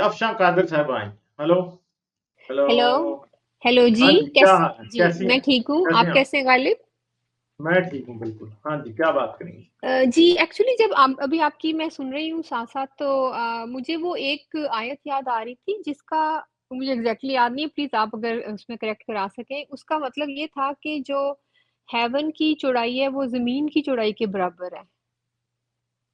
अफशां कादिर साहब आई। Hello hello. Hello. Hello जी। हाँ जी, क्या हाल है, जी कैसी मैं हैं? ठीक हूँ, कैसे आप हैं आप? कैसे हैं गालिब? मैं ठीक हूँ बिल्कुल। हाँ जी, क्या बात करेंगे? जी एक्चुअली जब आप अभी आपकी मैं सुन रही हूँ साथ साथ तो मुझे वो एक आयत याद आ रही थी जिसका मुझे एग्जैक्टली याद नहीं है, प्लीज आप अगर उसमें करेक्ट करा सकें। उसका मतलब ये था कि जो हेवन की चौड़ाई है वो जमीन की चौड़ाई के बराबर है।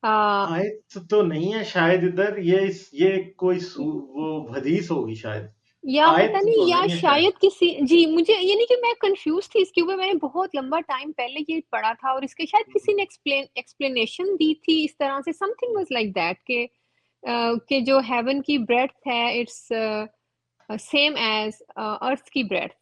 आ, आयत तो नहीं है शायद इधर, ये कोई वो हदीस होगी शायद। या पता आयत नहीं, तो या नहीं है शायद। शायद किसी जी मुझे ये नहीं कि मैं कंफ्यूज थी इसके ऊपर, मैंने बहुत लंबा टाइम पहले ये पढ़ा था और इसके शायद किसी ने एक्सप्लेनेशन दी थी इस तरह से, समथिंग वाज लाइक दैट कि जो हेवन की ब्रेड्थ है इट्स सेम एज अर्थ की ब्रेड्थ।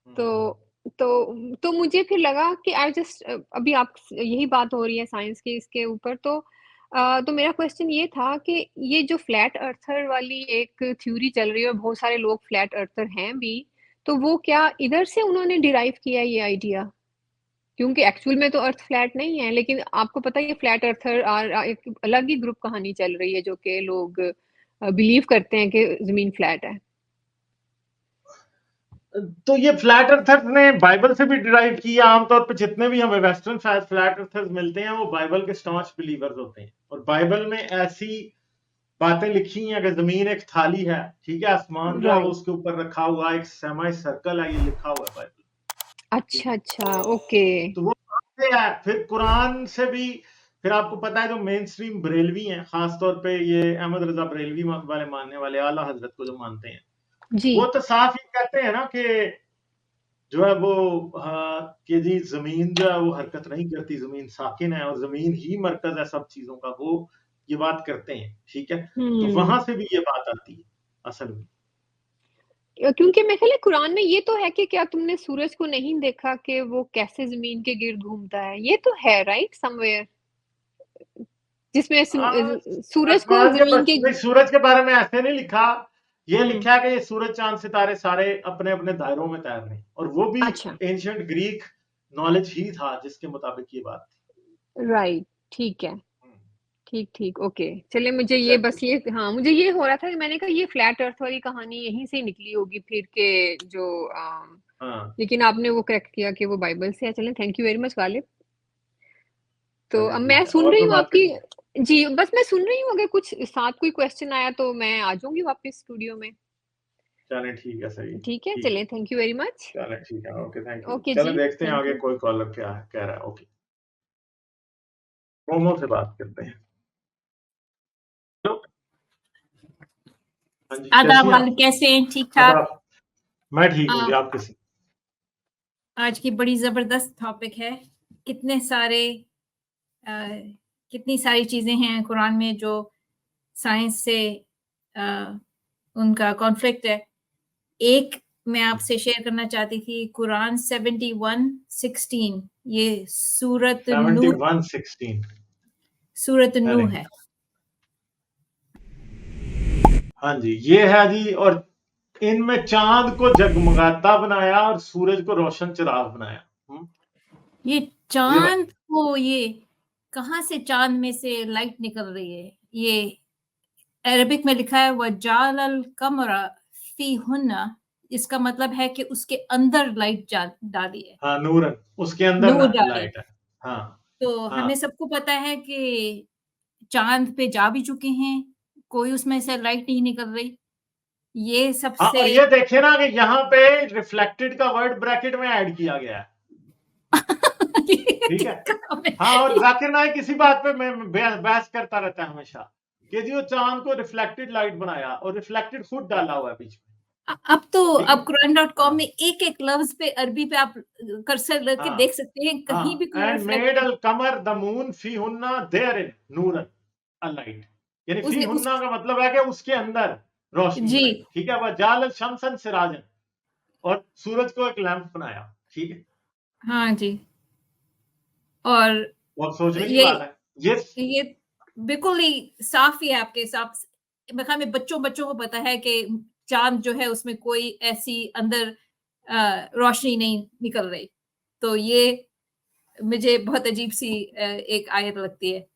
तो तो मुझे फिर लगा कि आई जस्ट अभी आप यही बात हो रही है साइंस की इसके ऊपर, तो मेरा क्वेश्चन ये था कि ये जो फ्लैट अर्थर वाली एक थ्योरी चल रही है और बहुत सारे लोग फ्लैट अर्थर हैं भी, तो वो क्या इधर से उन्होंने डिराइव किया ये आइडिया? क्योंकि एक्चुअल में तो अर्थ फ्लैट नहीं है, लेकिन आपको पता है ये फ्लैट अर्थर एक अलग ही ग्रुप कहानी चल रही है जो कि लोग बिलीव करते हैं कि जमीन फ्लैट है। तो ये फ्लैट अर्थर्स ने बाइबल से भी डिराइव किया। आमतौर पे जितने भी हमें वेस्टर्न फ्लैट अर्थर्स मिलते हैं वो बाइबल के स्टॉन्च बिलीवर्स होते हैं, और बाइबल में ऐसी बातें लिखी हैं कि जमीन एक थाली है, ठीक है, आसमान जो है वो राइट। उसके ऊपर रखा हुआ एक सेमी सर्कल है, ये लिखा हुआ है बाइबल। ठीक अच्छा है, अच्छा, ओके। तो वो कहाँ से है? फिर कुरान से भी। फिर आपको पता है जो मेन स्ट्रीम बरेलवी हैं, खासतौर पे ये अहमद रजा बरेलवी वाले मानने वाले, आला हजरत को जो मानते हैं, जी। वो तो साफ ही कहते हैं ना कि जो है वो, कि जी जमीन जो है वो हरकत नहीं करती, जमीन साकिन है और जमीन ही मरकज है सब चीजों का, वो ये बात करते हैं। ठीक है, तो हम्म। वहां से भी ये बात आती है असल में। क्योंकि मेरे ख्याल है कुरान में ये तो है कि क्या तुमने सूरज को नहीं देखा कि वो कैसे जमीन के गिर्द घूमता है, ये तो है राइट समवेयर जिसमें सूरज को आसमान के जमीन के। नहीं, सूरज के बारे में ऐसे नहीं लिखा। ये हम्म। लिखा है कि ये सूरज चांद सितारे सारे अपने अपने दायरों में तैर रहे हैं, और वो भी अच्छा। एंशियंट ग्रीक नॉलेज ही था जिसके मुताबिक ये बात राइट। ठीक है। थी। ठीक ठीक, ओके। चलिए मुझे ये एग्जैक्टली। बस ये हाँ मुझे ये हो रहा था कि मैंने कहा ये फ्लैट अर्थ वाली कहानी यहीं से निकली होगी फिर के जो हाँ, लेकिन आपने वो करेक्ट किया कि वो बाइबल से है। चलें, thank you very much Ghalib. तो चलिए अब ठीक मैं है, सुन और रही कोई हूँ बात आपकी। करेंगे? जी बस मैं सुन रही हूँ, अगर कुछ साथ कोई क्वेश्चन आया तो मैं आ जाऊंगी वापस स्टूडियो में। चलें ठीक है, सही, ठीक है, ठीक है। चलें, थैंक यू वेरी मच। चलें ठीक है, ओके, थैंक यू। ओके चलें जी, देखते हैं थैंक आगे यू। कोई कॉलर क्या है, कह रहा है। ओके, मोमो से बात करते हैं। हेलो। हाँ जी, आदाब कैसी हैं वाले, आप? कैसे हैं? ठीक ठाक। आदाब। मैं ठीक हूँ जी, आ, आप कैसी? आज की बड़ी जबरदस्त टॉपिक है। कितने सारे आ, कितनी सारी चीजें हैं कुरान में जो साइंस से आ, उनका कॉन्फ्लिक्ट है। एक मैं आपसे शेयर करना चाहती थी, कुरान 71:16, ये सूरत नूह, 71:16। सूरत नूह चलें। है। हाँ जी, ये है जी। और इनमें चांद को जगमगाता बनाया और सूरज को रोशन चिराग बनाया। ये ये बात। चांद को, ये कहाँ से चांद में से लाइट निकल रही है? ये अरबिक में लिखा है वजाल अल कमरा फी हुन्ना, इसका मतलब है कि उसके अंदर लाइट डाली है, हाँ, नूरन, उसके अंदर नूर ना डाले। लाइट है। हाँ तो हाँ हमें सबको पता है कि चांद पे जा भी चुके हैं, कोई उसमें से लाइट नहीं निकल रही। ये हाँ। सबसे और ये देखिए ना कि यहाँ पे रिफ्लेक्टेड का वर्ड ब्रैकेट में ऐड किया गया है। ठीक है। हाँ, और जाकिर नाइक इसी बात पे मैं बहस करता रहता है हमेशा कि जी वो चांद को रिफ्लेक्टेड लाइट बनाया और रिफ्लेक्टेड खुद डाला हुआ है बीच में। अब तो ठीक है। अब Quran.com में हाँ एक एक लफ्ज पे अरबी पे आप कर्सर रख के हाँ देख सकते हैं, कहीं भी हाँ। कोई एंड मेड रिफ्लेक्टेड अल कमर द मून फी हुन्ना देयर इन नूरन अ लाइट, यानी फी उसने उस हुन्ना का मतलब है कि उसके अंदर रोशनी जी। बनाई। ठीक है, वह जाल शमसन सिराजन, और सूरज को एक लैंप बनाया। ठीक है। हाँ जी। और बहुत सोचने की ये बात है ये। ये बिल्कुल ही साफ ही है आपके हिसाब से। मेरे ख्याल में बच्चों बच्चों को पता है कि चांद जो है उसमें कोई ऐसी अंदर रोशनी नहीं निकल रही। तो ये मुझे बहुत अजीब सी एक आयत लगती है।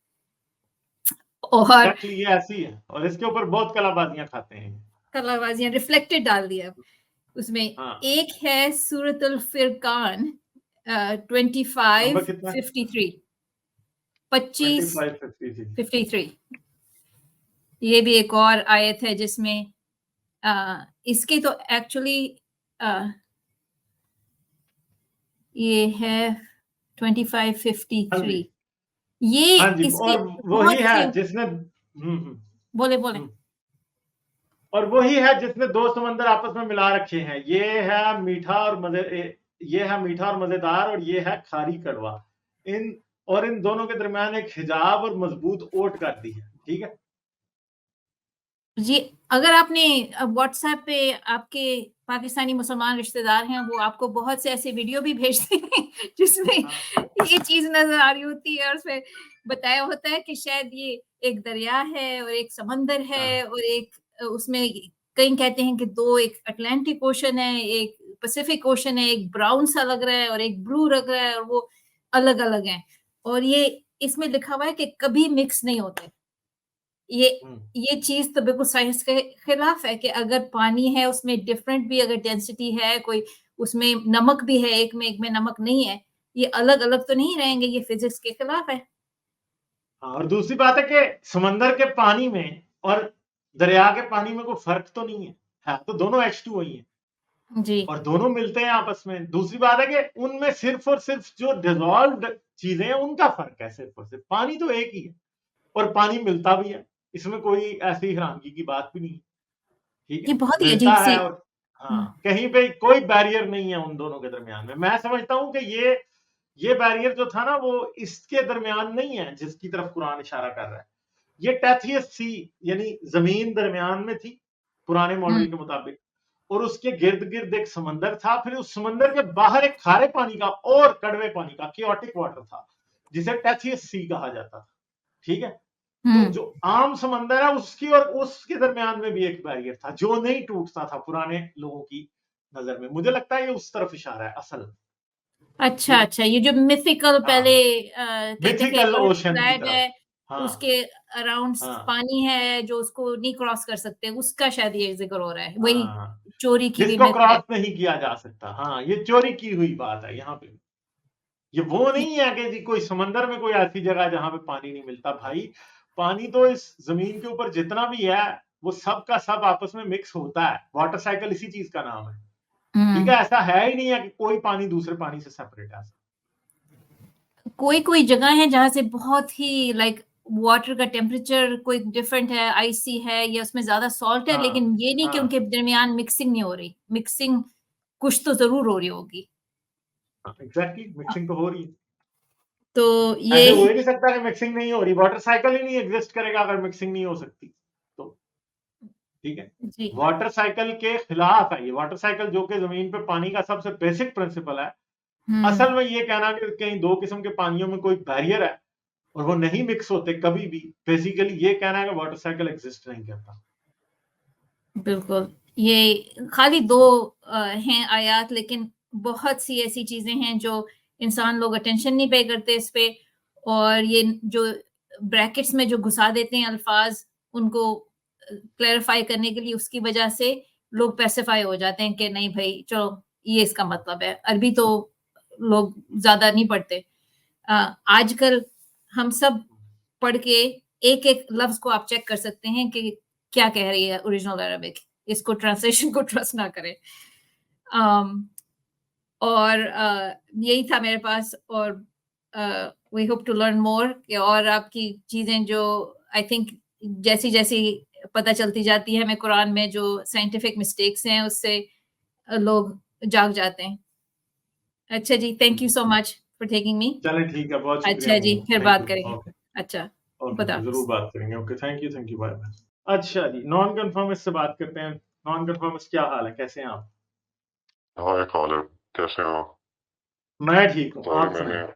और एक्चुअली ये ऐसी है और इसके ऊपर बहुत कलाबाजियां खाते हैं। कलाबाजियां रिफ्लेक्टेड डाल दिया उसमें। हाँ एक है सूरतुल फिरकान 25 नंबर कितना 53 25 2553 53। ये भी एक और आयत है जिसमें इसके तो एक्चुअली ये है 2553। ये हाँ जी इसके और वही बहुत है सी जिसने बोले बोले और वही है जिसने दो समंदर आपस में मिला रखे हैं। ये है मीठा और मजेदार और ये है खारी कड़वा। इन दोनों के दरमियान एक हिजाब और मजबूत ओट कर दी है। ठीक है जी। अगर आपने व्हाट्सएप पे आपके पाकिस्तानी मुसलमान रिश्तेदार हैं, वो आपको बहुत से ऐसे वीडियो भी भेजते हैं जिसमें ये चीज नजर आ रही होती है और उसमें बताया होता है कि शायद ये एक दरिया है और एक समंदर है और एक उसमें कई कहते हैं कि दो, एक अटलांटिक ओशन है, एक पैसिफिक ओशन है, एक ब्राउन सा लग रहा है और एक ब्लू लग रहा है और वो अलग अलग हैं। और ये इसमें लिखा हुआ है कि कभी मिक्स नहीं होते। ये चीज तो बिल्कुल साइंस के खिलाफ है कि अगर पानी है उसमें डिफरेंट भी अगर डेंसिटी है, कोई उसमें नमक भी है, एक में नमक नहीं है, ये अलग अलग तो नहीं रहेंगे। ये फिजिक्स के खिलाफ है। और दूसरी बात है कि समंदर के पानी में और दरिया के पानी में कोई फर्क तो नहीं है तो दोनों H2O ही है जी और दोनों मिलते हैं आपस में। दूसरी बात है कि उनमें सिर्फ और सिर्फ जो डिजॉल्व्ड चीजें हैं उनका फर्क है। सिर्फ और सिर्फ पानी तो एक ही है और पानी मिलता भी है। इसमें कोई ऐसी हैरानगी की बात भी नहीं। ठीक ये है बहुत ही मिलता अजीब सी है और कहीं पे कोई बैरियर नहीं है उन दोनों के दरमियान में। मैं समझता हूं कि ये बैरियर जो था ना वो इसके दरमियान नहीं है जिसकी तरफ कुरान इशारा कर रहा है। ये टेथियस सी यानी जमीन दरमियान में थी पुराने मॉडल के मुताबिक और उसके गिर्द गिर्द एक समंदर था। फिर उस समंदर के बाहर एक खारे पानी का और कड़वे पानी का क्योटिक वाटर था जिसे टेथियस सी कहा जाता था। ठीक है तो जो आम समंदर है उसकी और उसके दरमियान में भी एक बैरियर था जो नहीं टूटता था पुराने लोगों की नजर में। मुझे लगता है ये उस तरफ इशारा है असल। अच्छा अच्छा, ये जो मिथिकल पहले कहते हैं कि मिथिकल अगर ओशन की फ्लैट तरफ। है हाँ उसके अराउंड हाँ पानी है जो उसको नहीं क्रॉस कर सकते, उसका शायद ये जिक्र हो रहा है। वही हाँ चोरी की हुई जिसको मिथ है। क्रॉस नहीं किया जा सकता। हाँ ये चोरी की हुई बात है यहाँ पे। ये वो नहीं है कि जी कोई समंदर में कोई ऐसी जगह जहां पे पानी नहीं मिलता। भाई पानी तो इस जमीन के ऊपर जितना भी है वो सब का सब आपस में मिक्स होता है। वाटर साइकिल इसी चीज का नाम है। ठीक है ऐसा है ही नहीं है कि कोई पानी दूसरे पानी से सेपरेट है। कोई कोई जगह है जहां से बहुत ही लाइक वाटर का टेम्परेचर कोई डिफरेंट है, आइसी है या उसमें ज्यादा सॉल्ट है, हाँ लेकिन ये नहीं कि हाँ उनके दरमियान मिक्सिंग नहीं हो रही। मिक्सिंग कुछ तो जरूर हो रही होगी। एग्जैक्टली मिक्सिंग तो हो रही है। तो ये ऐसे हो ही नहीं सकता कि मिक्सिंग नहीं हो रही। वाटर साइकिल ही नहीं एग्जिस्ट करेगा अगर मिक्सिंग नहीं हो सकती तो। ठीक है जी वाटर साइकिल के खिलाफ है ये। वाटर साइकिल जो कि जमीन पे पानी का सबसे बेसिक प्रिंसिपल है। असल में ये कहना कि कहीं दो किस्म के पानियों में कोई बैरियर है और वो नहीं मिक्स होते कभी भी, बेसिकली ये कहना है कि वाटर साइकिल एग्जिस्ट नहीं करता। बिल्कुल। ये खाली दो हैं आयात, लेकिन बहुत सी ऐसी चीजें हैं जो इंसान लोग अटेंशन नहीं पे करते इस पे। और ये जो ब्रैकेट्स में जो घुसा देते हैं अल्फाज, उनको क्लैरिफाई करने के लिए, उसकी वजह से लोग पैसिफाई हो जाते हैं कि नहीं भाई चलो ये इसका मतलब है। अरबी तो लोग ज्यादा नहीं पढ़ते। आजकल हम सब पढ़ के एक एक लफ्ज को आप चेक कर सकते हैं कि क्या कह रही है ओरिजिनल अरबिक। इसको ट्रांसलेशन को ट्रस्ट ना करें। और यही था मेरे पास। और we hope to learn more और आपकी चीजें जो आई थिंक जैसी जैसी पता चलती जाती है हमें कुरान में जो साइंटिफिक मिस्टेक्स हैं उससे लोग जाग जाते हैं। अच्छा जी, thank you so much for taking me. चलें ठीक है बहुत शुक्रिया अच्छा जी, मोमो। फिर थैंक बात यू। करेंगे। ओके अच्छा, ओके खुदा ओके जरूर हाफिज। बात करेंगे। Okay thank you bye bye. अच्छा जी नॉन कन्फर्मिस्ट से बात करते हैं। नॉन कन्फर्मिस्ट क्या हाल है कैसे हैं आप? हाँ खालिद, कैसे हो? मैं ठीक हूँ सॉरी आप मैंने सुनाइए।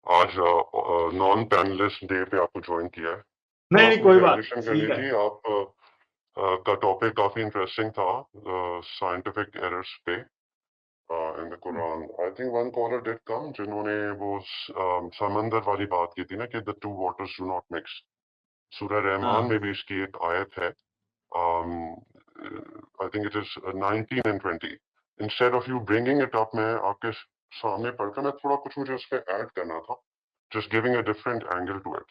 आज नॉन पैनलिस्ट डे पे आपको ज्वाइन किया है। नहीं आप नहीं कोई मुझे बात एडिशन कर ठीक है। लीजिए। आप का टॉपिक काफी इंटरेस्टिंग था, साइंटिफिक एरर्स पे in the Quran. I think one caller did come जिन्होंने वो समंदर वाली बात की थी ना कि the two waters do not mix. सूरह रहमान हाँ में भी इसकी एक आयत है, I think it is 19 and 20. Instead of you bringing it up, मैं आपके सामने पढ़कर मैं थोड़ा कुछ मुझे उस पर ऐड करना था, just giving a different angle to it.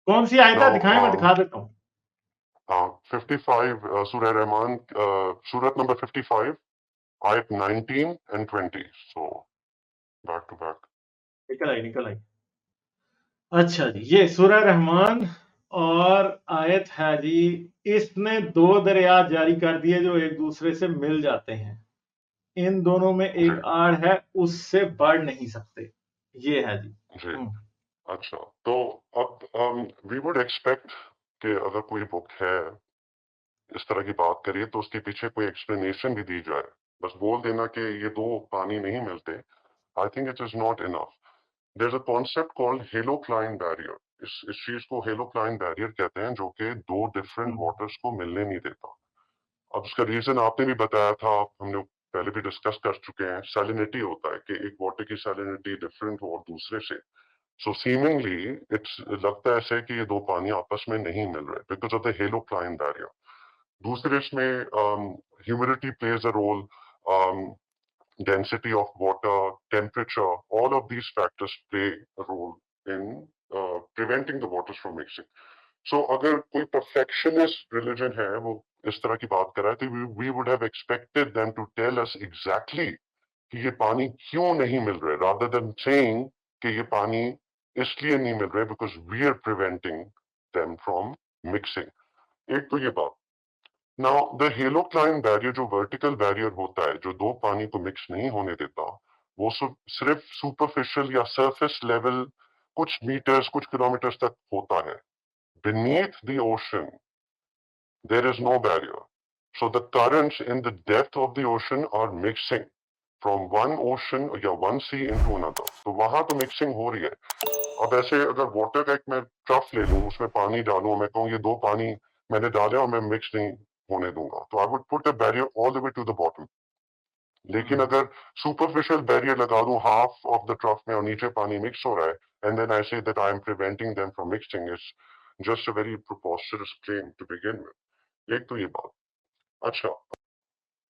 कौन सी आयत है, Now, दिखाएं, मैं दिखा देता हूँ। 55, Surah Rahman, Surat number 55, ayat 19 and 20. So, back to back. निकल आई। अच्छा जी, ये सूरह रहमान और आयत है जी, इसने दो दरिया जारी कर दिए जो एक दूसरे से मिल जाते हैं, इन दोनों में एक जी आड़ है, उससे बढ़ नहीं सकते, ये है जी। जी अच्छा, तो अब वी वुड एक्सपेक्ट कि अगर कोई बुक है इस तरह की बात करिए तो उसके पीछे कोई एक्सप्लेनेशन भी दी जाए। बस बोल देना कि ये दो पानी नहीं मिलते, I think it is not enough. There is a concept called halocline barrier. इस चीज को हेलोक्लाइन बैरियर कहते हैं, जो कि दो डिफरेंट वाटर्स को मिलने नहीं देता। अब उसका रीजन आपने भी बताया था, हम लोग पहले भी डिस्कस कर चुके हैं, सैलिनिटी होता है कि एक वाटर की सैलिनिटी डिफरेंट हो और दूसरे से। सो सीमिंगली इट्स लगता है ऐसे कि ये दो पानी आपस में नहीं मिल रहे because of the halocline barrier. दूसरे इसमें humidity plays a role, density of water, temperature, all of these factors play a role in preventing the waters from mixing. So अगर कोई perfectionist religion है वो इस तरह की बात कर रहा है तो we would have expected them to tell us exactly कि ये पानी क्यों नहीं मिल रहा है, rather than saying कि ये पानी इसलिए नहीं मिल रहा है because we are preventing them from mixing. एक तो ये बात। नाउ द हेलोक्लाइन बैरियर, जो वर्टिकल बैरियर होता है जो दो पानी को मिक्स नहीं होने देता, वो सिर्फ सुपरफिशियल या सरफेस लेवल कुछ मीटर्स कुछ किलोमीटर्स तक होता है। beneath the ocean there is no barrier, so the currents in the depth of the ocean are mixing from one ocean या one sea into another, तो वहां तो मिक्सिंग हो रही है। अब ऐसे अगर वाटर का एक मैं ट्रफ ले लूं, उसमें पानी डालूं, मैं कहूँ ये दो पानी मैंने डाले और मैं मिक्स नहीं होने दूंगा, तो I would put a barrier all the way to the bottom. लेकिन अगर सुपरफिशियल बैरियर लगा दूं हाफ ऑफ द ट्रफ में और नीचे पानी मिक्स हो रहा है, and then I say that I am preventing them from mixing, is just a very preposterous claim to begin with. एक तो ये बात। अच्छा,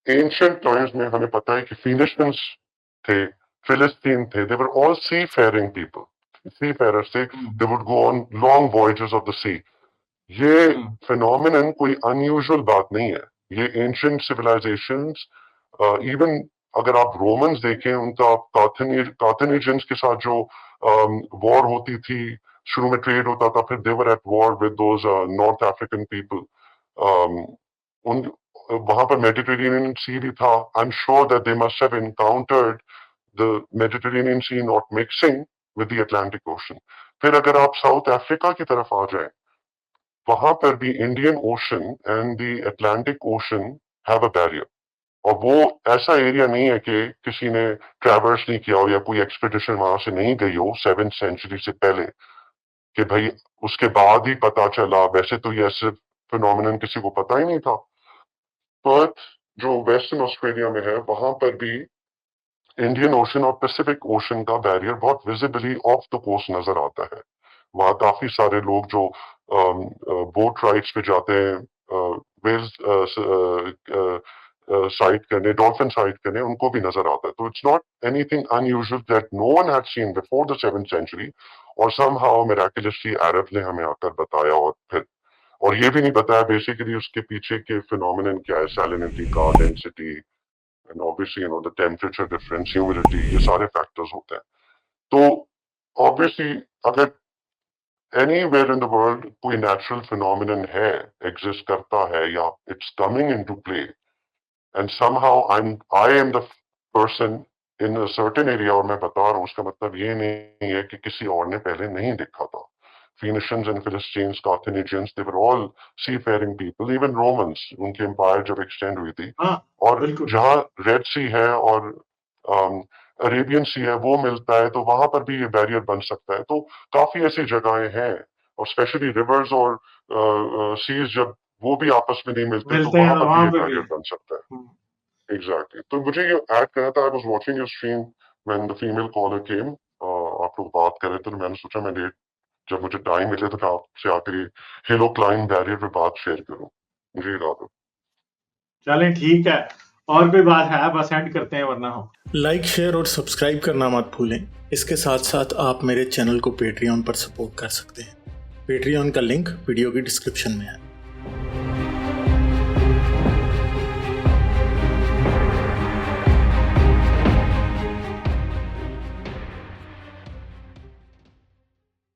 एंशिएंट टाइम्स में हमें पता है कि फिलिस्तीन्स थे, फिलिस्तीन थे, they were all seafaring people, seafarers थे, they would go on long voyages of the sea. ये phenomenon कोई unusual बात नहीं है, ये ancient civilizations, even अगर आप रोमन्स देखें, उनका कार्थेनिजियंस के साथ जो वॉर होती थी, शुरू में ट्रेड होता था, फिर they were at war with those North African people. उन वहां पर मेडिटेरेनियन सी भी था। I am sure that they must have encountered the Mediterranean sea not mixing with the Atlantic ocean. फिर अगर आप साउथ अफ्रीका की तरफ आ जाए, वहां पर भी Indian ocean and the Atlantic ocean have a barrier, और वो ऐसा एरिया नहीं है कि किसी ने ट्रैवर्स नहीं किया हो या कोई एक्सपीडिशन वहां से नहीं गई हो 7th सेंचुरी से पहले, कि भाई उसके बाद ही पता चला। वैसे तो ये ऐसे फिनोमिनन किसी को पता ही नहीं था। पर्थ जो वेस्टर्न ऑस्ट्रेलिया में है, वहां पर भी इंडियन ओशन और पैसिफिक ओशन का बैरियर बहुत विजिबली ऑफ द कोस्ट नजर आता है। वहां काफी सारे लोग जो बोट राइड्स पे जाते हैं, वेल्स साइट करने, डॉल्फिन साइट करने, उनको भी नजर आता है। तो it's not anything unusual that no one had seen before the 7th century, और समहाउ मिराकुलसली अरब ने हमें आकर बताया, और ये भी नहीं बताया बेसिकली उसके पीछे के फिनोमिनन क्या है, सैलिनिटी का, density, and obviously the temperature difference, humidity, ये सारे फैक्टर्स होते हैं। तो ऑब्वियसली अगर एनीवेयर इन द वर्ल्ड कोई नेचुरल फिनोमिनन है, एग्जिस्ट करता है, या it's coming into play, and somehow I am the person in a certain area और मैं बता रहा हूँ, उसका मतलब ये नहीं है कि किसी और ने पहले नहीं देखा था। Phoenicians and Philistines, Carthaginians, they were all seafaring people, even Romans, उनकी एम्पायर जब एक्सटेंड हुई थी, और जहाँ रेड सी है और अरेबियन सी है वो मिलता है, तो वहां पर भी ये बैरियर बन सकता है। तो काफी ऐसी जगहें हैं, और स्पेशली रिवर्स और सीज जब वो भी आपस में नहीं मिलते तो वहां पर भी ये बैरियर बन सकता है। एग्जैक्टली। तो मुझे ये ऐड करना था, I was watching your stream when the female caller came, आप लोग बात कर रहे थे, तो मैंने सोचा मैं लेट जब मुझे टाइम मिले तो मैं आपसे आकर हेलो क्लाइंट बैरियर पे बात शेयर करूं। मुझे इजाजत। चलें ठीक है, और कोई बात है बस एंड करते हैं वरना हम लाइक शेयर और सब्सक्राइब करना मत भूलें। इसके साथ साथ आप मेरे चैनल को पेट्रियन पर सपोर्ट कर सकते हैं। पेट्रियन का लिंक वीडियो की डिस्क्रिप्शन में है।